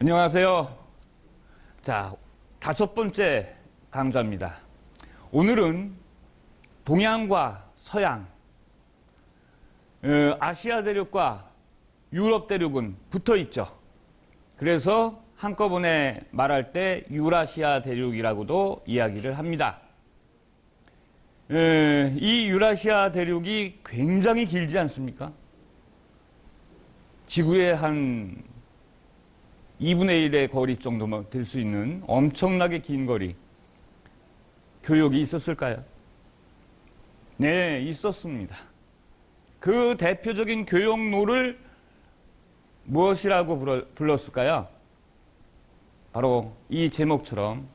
안녕하세요. 자, 5번째 강좌입니다. 오늘은 동양과 서양, 아시아 대륙과 유럽 대륙은 붙어 있죠. 그래서 한꺼번에 말할 때 유라시아 대륙이라고도 이야기를 합니다. 이 유라시아 대륙이 굉장히 길지 않습니까? 지구의 한 2분의 1의 거리 정도만 될 수 있는 엄청나게 긴 거리. 교역이 있었을까요? 네, 있었습니다. 그 대표적인 교역로를 무엇이라고 불렀을까요? 바로 이 제목처럼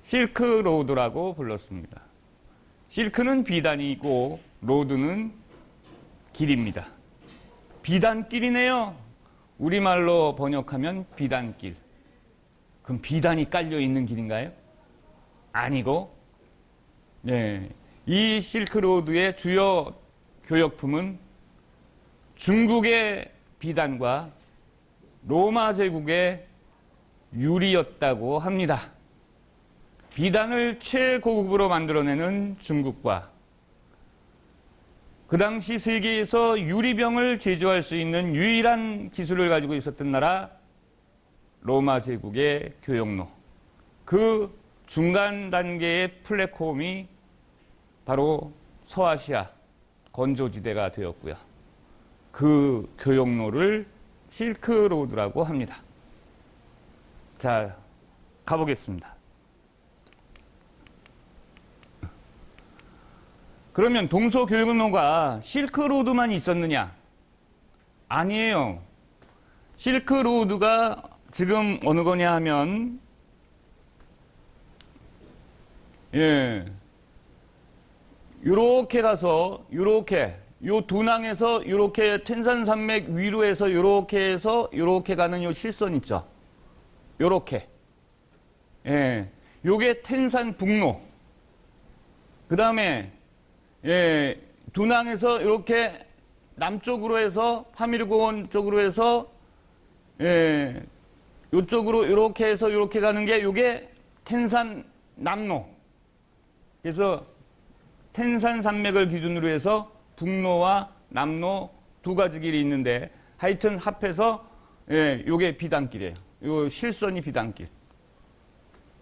실크로드라고 불렀습니다. 실크는 비단이고 로드는 길입니다. 비단길이네요. 우리말로 번역하면 비단길. 그럼 비단이 깔려 있는 길인가요? 아니고, 네, 이 실크로드의 주요 교역품은 중국의 비단과 로마 제국의 유리였다고 합니다. 비단을 최고급으로 만들어내는 중국과 그 당시 세계에서 유리병을 제조할 수 있는 유일한 기술을 가지고 있었던 나라 로마 제국의 교역로. 그 중간 단계의 플랫폼이 바로 서아시아 건조지대가 되었고요. 그 교역로를 실크로드라고 합니다. 자, 가보겠습니다. 그러면 동서교역로가 실크로드만 있었느냐? 아니에요. 실크로드가 지금 어느 거냐 하면, 요렇게 가서, 요렇게, 요 두낭에서 요렇게 텐산산맥 위로 해서 요렇게 해서 요렇게 가는 요 실선 있죠? 요렇게. 요게 텐산 북로. 그 다음에, 두낭에서 이렇게 남쪽으로 해서 파미르고원 쪽으로 해서 이쪽으로 이렇게 해서 이렇게 가는 게 이게 텐산 남로. 그래서 텐산 산맥을 기준으로 해서 북로와 남로 두 가지 길이 있는데 하여튼 합해서 요게 비단길이에요. 요 실선이 비단길.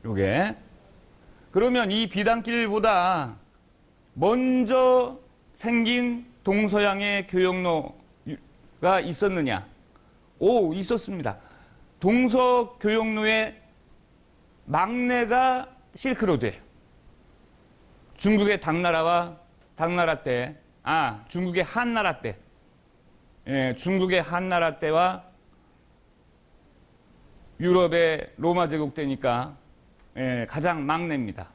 요게. 그러면 이 비단길보다 먼저 생긴 동서양의 교역로가 있었느냐? 오, 있었습니다. 동서교역로의 막내가 실크로드예요. 중국의 당나라 때, 중국의 한나라 때, 중국의 한나라 때와 유럽의 로마 제국 때니까 가장 막내입니다.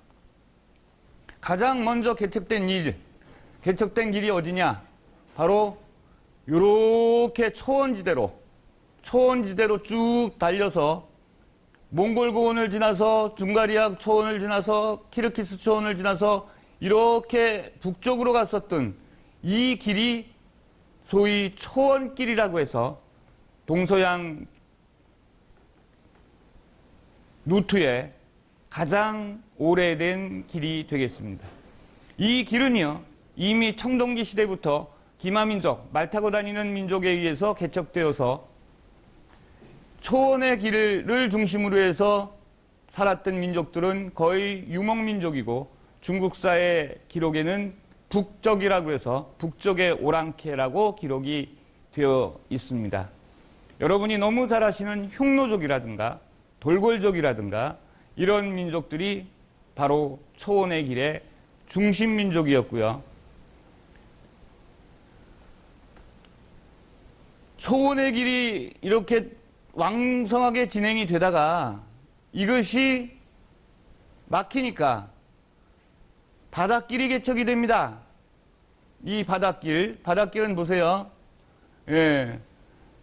가장 먼저 개척된 길이 어디냐? 바로 요렇게 초원지대로 쭉 달려서 몽골 고원을 지나서 중가리악 초원을 지나서 키르키스 초원을 지나서 이렇게 북쪽으로 갔었던 이 길이 소위 초원길이라고 해서 동서양 루트의 가장 오래된 길이 되겠습니다. 이 길은요, 이미 청동기 시대부터 기마민족, 말 타고 다니는 민족에 의해서 개척되어서 초원의 길을 중심으로 해서 살았던 민족들은 거의 유목민족이고 중국사의 기록에는 북적이라고 해서 북쪽의 오랑캐라고 기록이 되어 있습니다. 여러분이 너무 잘 아시는 흉노족이라든가 돌골족이라든가 이런 민족들이 바로 초원의 길의 중심 민족이었고요. 초원의 길이 이렇게 왕성하게 진행이 되다가 이것이 막히니까 바닷길이 개척이 됩니다. 이 바닷길은 보세요.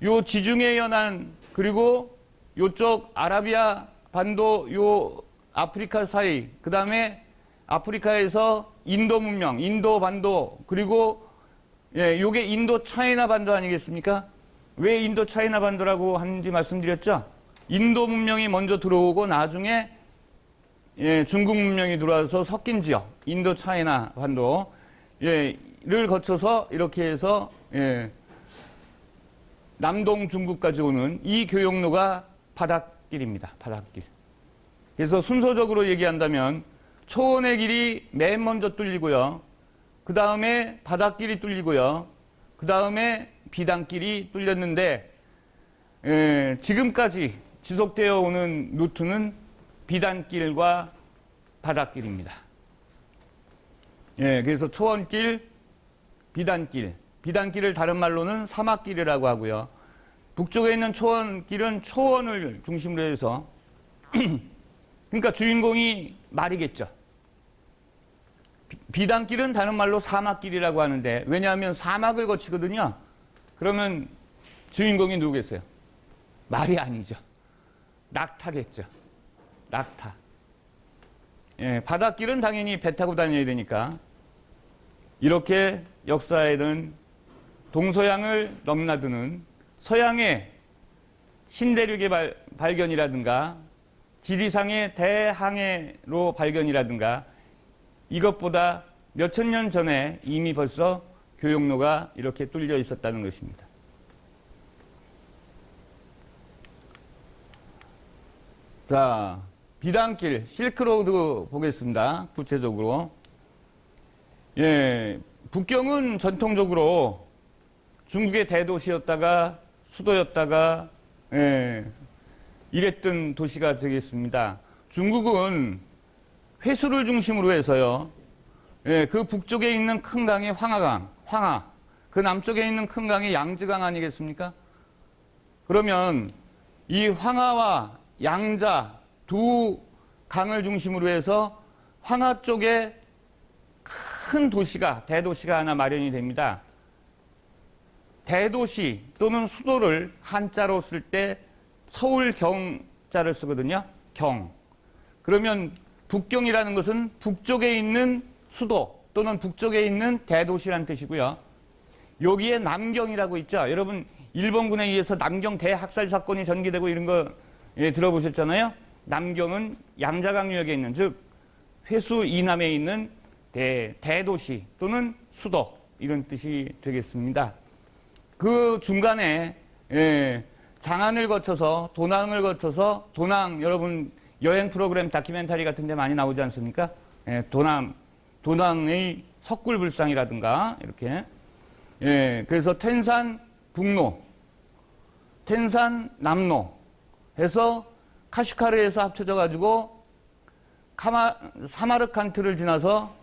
요 지중해 연안 그리고 요쪽 아라비아 반도 요 아프리카 사이, 그 다음에 아프리카에서 인도 문명, 인도 반도, 그리고 요게 인도 차이나 반도 아니겠습니까? 왜 인도 차이나 반도라고 하는지 말씀드렸죠? 인도 문명이 먼저 들어오고 나중에 중국 문명이 들어와서 섞인 지역, 인도 차이나 반도 를 거쳐서 이렇게 해서 남동 중국까지 오는 이 교역로가 바닷길입니다. 바닷길. 그래서 순서적으로 얘기한다면 초원의 길이 맨 먼저 뚫리고요. 그 다음에 바닷길이 뚫리고요. 그 다음에 비단길이 뚫렸는데 지금까지 지속되어 오는 루트는 비단길과 바닷길입니다. 그래서 초원길, 비단길. 비단길을 다른 말로는 사막길이라고 하고요. 북쪽에 있는 초원길은 초원을 중심으로 해서 그러니까 주인공이 말이겠죠. 비단길은 다른 말로 사막길이라고 하는데 왜냐하면 사막을 거치거든요. 그러면 주인공이 누구겠어요? 말이 아니죠. 낙타겠죠. 낙타. 바닷길은 당연히 배 타고 다녀야 되니까 이렇게 역사에는 동서양을 넘나드는 서양의 신대륙의 발견이라든가 지리상의 대항해로 발견이라든가 이것보다 몇천 년 전에 이미 벌써 교역로가 이렇게 뚫려 있었다는 것입니다. 자, 비단길, 실크로드 보겠습니다. 구체적으로. 북경은 전통적으로 중국의 대도시였다가 수도였다가 이랬던 도시가 되겠습니다. 중국은 회수를 중심으로 해서요. 그 북쪽에 있는 큰 강이 황하강, 황하. 그 남쪽에 있는 큰 강이 양쯔강 아니겠습니까? 그러면 이 황하와 양자 두 강을 중심으로 해서 황하 쪽에 큰 도시가, 대도시가 하나 마련이 됩니다. 대도시 또는 수도를 한자로 쓸 때 서울 경자를 쓰거든요. 경. 그러면 북경이라는 것은 북쪽에 있는 수도 또는 북쪽에 있는 대도시라는 뜻이고요. 여기에 남경이라고 있죠. 여러분 일본군에 의해서 남경 대학살 사건이 전개되고 이런 거 들어보셨잖아요. 남경은 양자강유역에 있는, 즉 회수 이남에 있는 대도시 또는 수도 이런 뜻이 되겠습니다. 그 중간에 장안을 거쳐서 도낭을 거쳐서 도낭 여러분 여행 프로그램 다큐멘터리 같은 데 많이 나오지 않습니까? 도낭의 석굴불상이라든가 이렇게 그래서 텐산 북로, 텐산 남로 해서 카슈카르에서 합쳐져 가지고 사마르칸트를 지나서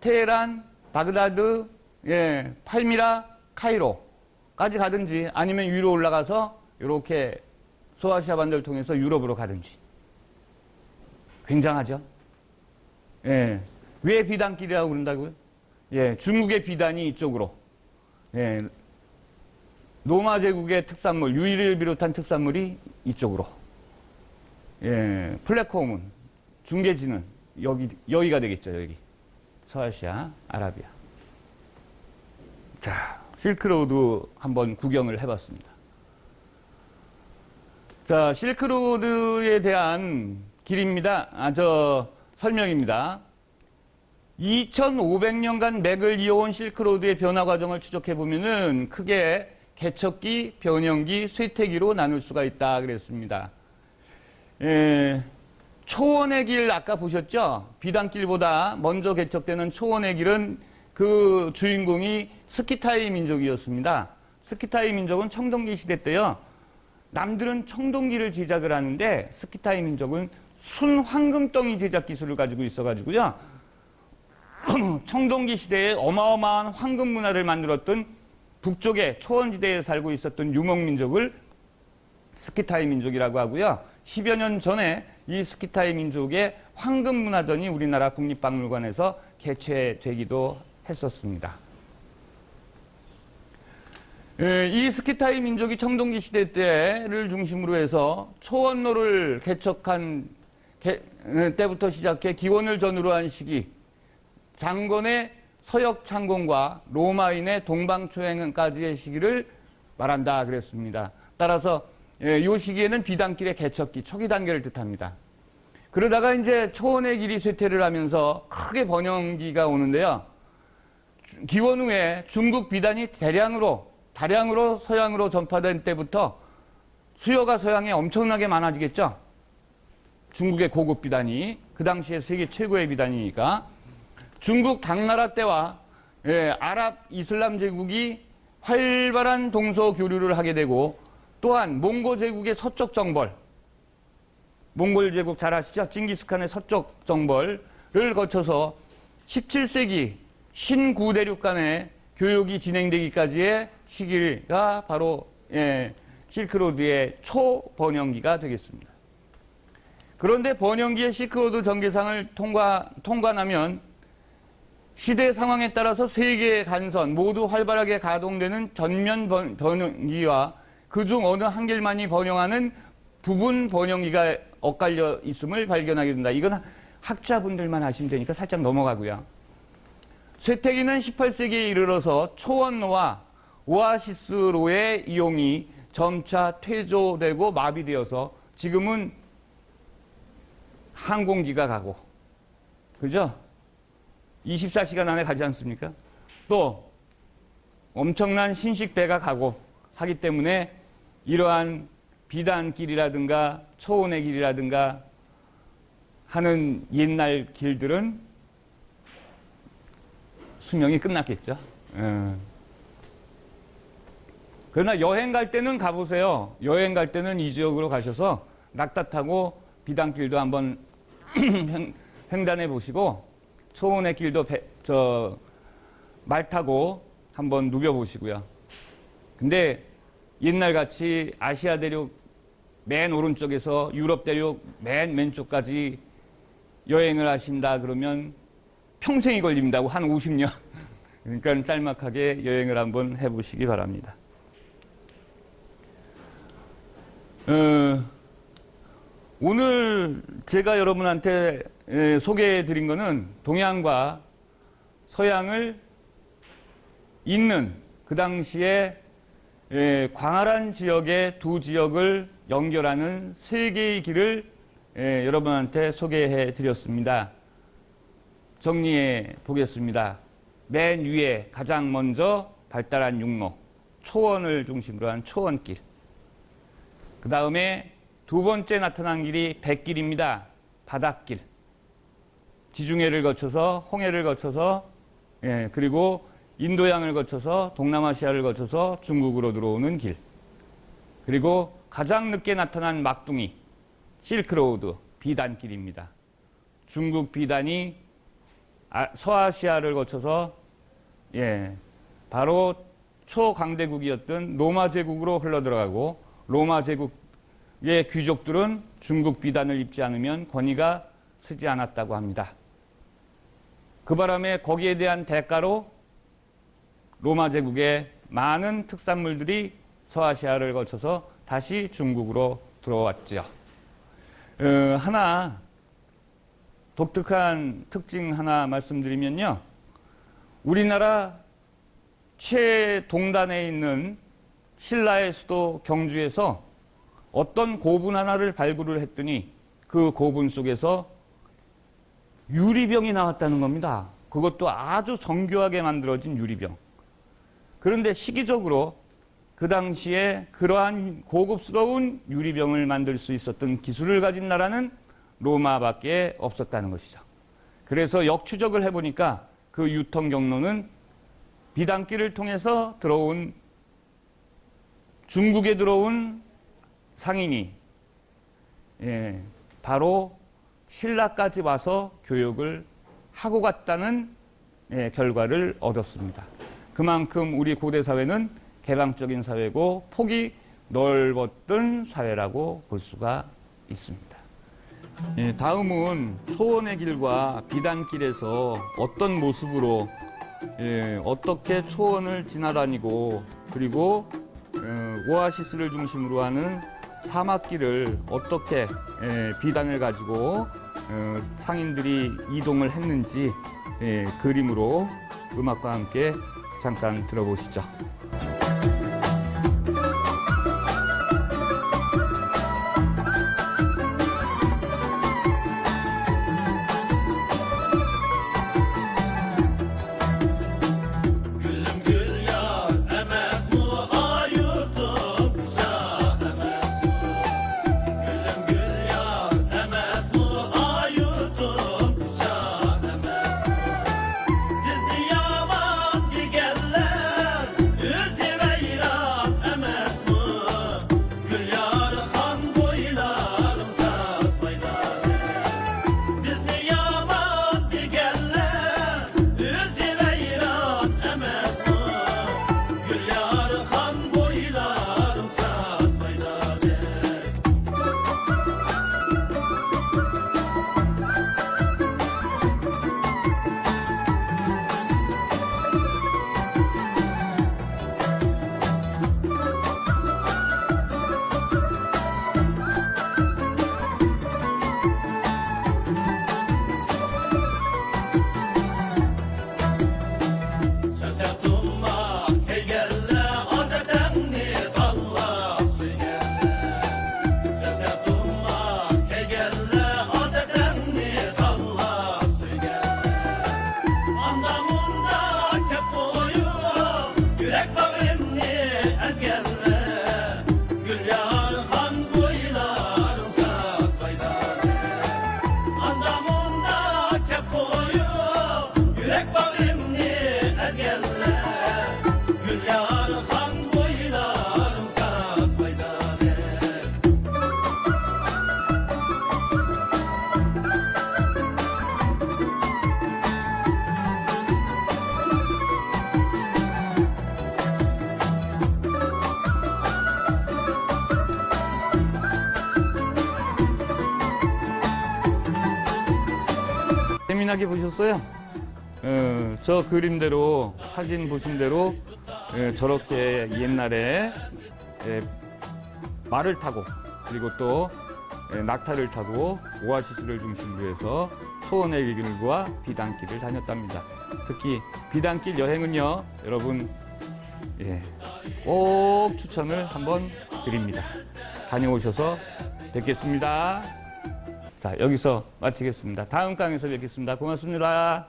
테헤란, 바그다드, 팔미라, 카이로까지 가든지 아니면 위로 올라가서 이렇게 소아시아 반도를 통해서 유럽으로 가든지. 굉장하죠? 왜 비단길이라고 그런다고요? 중국의 비단이 이쪽으로. 로마 제국의 특산물, 유일을 비롯한 특산물이 이쪽으로. 플랫폼은, 중계지는 여기가 되겠죠, 여기. 서아시아, 아라비아. 자, 실크로드 한번 구경을 해봤습니다. 자, 실크로드에 대한 길입니다. 설명입니다. 2500년간 맥을 이어온 실크로드의 변화 과정을 추적해보면은 크게 개척기, 변형기, 쇠퇴기로 나눌 수가 있다 그랬습니다. 초원의 길 아까 보셨죠? 비단길보다 먼저 개척되는 초원의 길은 그 주인공이 스키타이 민족이었습니다. 스키타이 민족은 청동기 시대 때요. 남들은 청동기를 제작을 하는데 스키타이 민족은 순황금덩이 제작 기술을 가지고 있어가지고요. 청동기 시대에 어마어마한 황금 문화를 만들었던 북쪽의 초원지대에 살고 있었던 유목민족을 스키타이 민족이라고 하고요. 10여 년 전에 이 스키타이 민족의 황금 문화전이 우리나라 국립박물관에서 개최되기도 했었습니다. 이 스키타이 민족이 청동기 시대 때를 중심으로 해서 초원로를 개척한 때부터 시작해 기원을 전후로 한 시기, 장건의 서역 창공과 로마인의 동방초행까지의 시기를 말한다 그랬습니다. 따라서 이 시기에는 비단길의 개척기, 초기 단계를 뜻합니다. 그러다가 이제 초원의 길이 쇠퇴를 하면서 크게 번영기가 오는데요. 기원 후에 중국 비단이 다량으로 서양으로 전파된 때부터 수요가 서양에 엄청나게 많아지겠죠. 중국의 고급 비단이 그 당시에 세계 최고의 비단이니까 중국 당나라 때와 아랍 이슬람 제국이 활발한 동서 교류를 하게 되고 또한 몽고 제국의 서쪽 정벌, 몽골 제국 잘 아시죠? 징기스칸의 서쪽 정벌을 거쳐서 17세기 신구대륙 간의 교육이 진행되기까지의 시기가 바로 실크로드의 초번영기가 되겠습니다. 그런데 번영기의 실크로드 전개상을 통과하면 시대 상황에 따라서 세 개의 간선 모두 활발하게 가동되는 전면 번영기와 그중 어느 한 길만이 번영하는 부분 번영기가 엇갈려 있음을 발견하게 된다. 이건 학자분들만 아시면 되니까 살짝 넘어가고요. 쇠퇴기는 18세기에 이르러서 초원로와 오아시스로의 이용이 점차 퇴조되고 마비되어서 지금은 항공기가 가고, 그죠? 24시간 안에 가지 않습니까? 또 엄청난 신식배가 가고 하기 때문에 이러한 비단길이라든가 초원의 길이라든가 하는 옛날 길들은 수명이 끝났겠죠. 그러나 여행 갈 때는 가보세요. 여행 갈 때는 이 지역으로 가셔서 낙타 타고 비단길도 한번 횡단해 보시고 초원의 길도 말 타고 한번 누벼 보시고요. 근데 옛날 같이 아시아 대륙 맨 오른쪽에서 유럽 대륙 맨 왼쪽까지 여행을 하신다 그러면 평생이 걸립니다. 한 50년. 그러니까 짤막하게 여행을 한번 해보시기 바랍니다. 오늘 제가 여러분한테 소개해 드린 거는 동양과 서양을 잇는 그 당시에 광활한 지역의 두 지역을 연결하는 세 개의 길을 여러분한테 소개해 드렸습니다. 정리해 보겠습니다. 맨 위에 가장 먼저 발달한 육로, 초원을 중심으로 한 초원길. 그 다음에 두 번째 나타난 길이 백길입니다. 바닷길. 지중해를 거쳐서 홍해를 거쳐서 그리고 인도양을 거쳐서 동남아시아를 거쳐서 중국으로 들어오는 길. 그리고 가장 늦게 나타난 막둥이 실크로우드 비단길입니다. 중국 비단이 서아시아를 거쳐서 바로 초강대국이었던 로마 제국으로 흘러들어가고 로마 제국의 귀족들은 중국 비단을 입지 않으면 권위가 서지 않았다고 합니다. 그 바람에 거기에 대한 대가로 로마 제국의 많은 특산물들이 서아시아를 거쳐서 다시 중국으로 들어왔죠. 하나 독특한 특징 하나 말씀드리면요. 우리나라 최동단에 있는 신라의 수도 경주에서 어떤 고분 하나를 발굴을 했더니 그 고분 속에서 유리병이 나왔다는 겁니다. 그것도 아주 정교하게 만들어진 유리병. 그런데 시기적으로 그 당시에 그러한 고급스러운 유리병을 만들 수 있었던 기술을 가진 나라는 로마밖에 없었다는 것이죠. 그래서 역추적을 해보니까 그 유통 경로는 비단길을 통해서 들어온 중국에 들어온 상인이 바로 신라까지 와서 교육을 하고 갔다는 결과를 얻었습니다. 그만큼 우리 고대 사회는 개방적인 사회고 폭이 넓었던 사회라고 볼 수가 있습니다. 다음은 초원의 길과 비단길에서 어떤 모습으로 어떻게 초원을 지나다니고 그리고 오아시스를 중심으로 하는 사막길을 어떻게 비단을 가지고 상인들이 이동을 했는지 그림으로 음악과 함께 잠깐 들어보시죠. 재미나게 보셨어요? 저 그림대로 사진 보신 대로 저렇게 옛날에 말을 타고 그리고 또 낙타를 타고 오아시스를 중심으로 해서 소원의 길과 비단길을 다녔답니다. 특히 비단길 여행은요, 여러분 꼭 추천을 한번 드립니다. 다녀오셔서 뵙겠습니다. 자, 여기서 마치겠습니다. 다음 강에서 뵙겠습니다. 고맙습니다.